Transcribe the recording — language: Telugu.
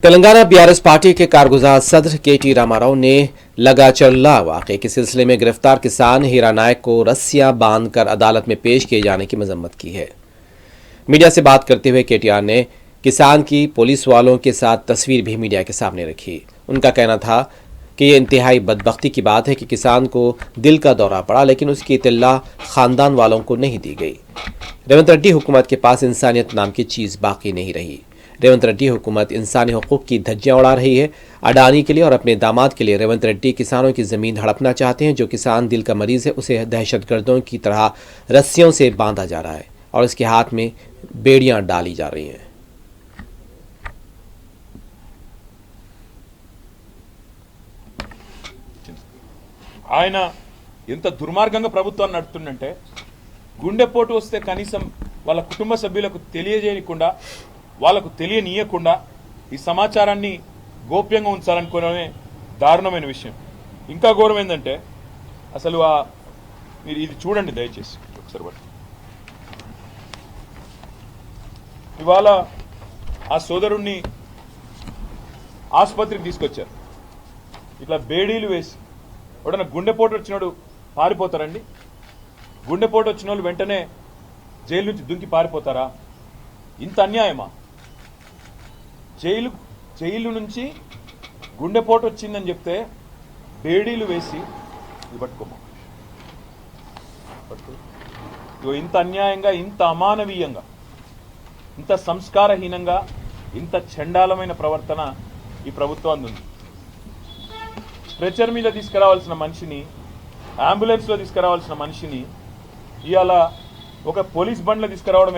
तेलंगाना बीआरएस पार्टी के कारगुजार सदर केटी रामाराव ने लगा चल्ला वाक़े के सिलसिले में गिरफ्तार किसान हीरा नायक को रस्सियां बांधकर अदालत में पेश किए जाने की मजम्मत की है। मीडिया से बात करते हुए केटीआर ने किसान की पुलिस वालों के साथ तस्वीर भी मीडिया के सामने रखी। उनका कहना था कि ये इंतहाई बदबख्ती की बात है कि किसान को दिल का दौरा पड़ा, लेकिन उसकी इत्तला खानदान वालों को नहीं दी गई। रेवंत रेड्डी हुकूमत के पास इंसानियत नाम की चीज़ बाकी नहीं रही। रेवंत रेड्डी हुकूमत इंसानी हकूक़ की धज्जियां उड़ा रही है। अडानी के लिए और अपने दामाद के लिए रेवंत रेड्डी किसानों की ज़मीन हड़पना चाहते हैं। जो किसान दिल का मरीज़ है उसे दहशतगर्दों की तरह रस्सियों से बांधा जा रहा है और उसके हाथ में बेड़ियां डाली जा रही हैं। ఆయన ఎంత దుర్మార్గంగా ప్రభుత్వాన్ని నడుపుతుందంటే గుండెపోటు వస్తే కనీసం వాళ్ళ కుటుంబ సభ్యులకు తెలియజేయకుండా వాళ్ళకు తెలియనీయకుండా ఈ సమాచారాన్ని గోప్యంగా ఉంచాలనుకోవడమే దారుణమైన విషయం। ఇంకా ఘోరం ఏంటంటే అసలు మీరు ఇది చూడండి దయచేసి ఒకసారి బట్టి। ఇవాళ ఆ సోదరుణ్ణి ఆసుపత్రికి తీసుకొచ్చారు, ఇట్లా బేడీలు వేసి। ఎవడన్నా గుండెపోటు వచ్చినోడు పారిపోతారండి? గుండెపోటు వచ్చిన వాళ్ళు వెంటనే జైలు నుంచి దుంకి పారిపోతారా? ఇంత అన్యాయమా? జైలు నుంచి గుండెపోటు వచ్చిందని చెప్తే బేడీలు వేసి ఇది పట్టుకోమా, ఇంత అన్యాయంగా, ఇంత అమానవీయంగా, ఇంత సంస్కారహీనంగా, ఇంత చండాలమైన ప్రవర్తన ఈ ప్రభుత్వానికి ఉంది। స్ట్రెచర్ మీద తీసుకురావాల్సిన మనిషిని, అంబులెన్స్లో తీసుకురావాల్సిన మనిషిని ఇవాళ ఒక పోలీస్ బండ్లో తీసుకురావడం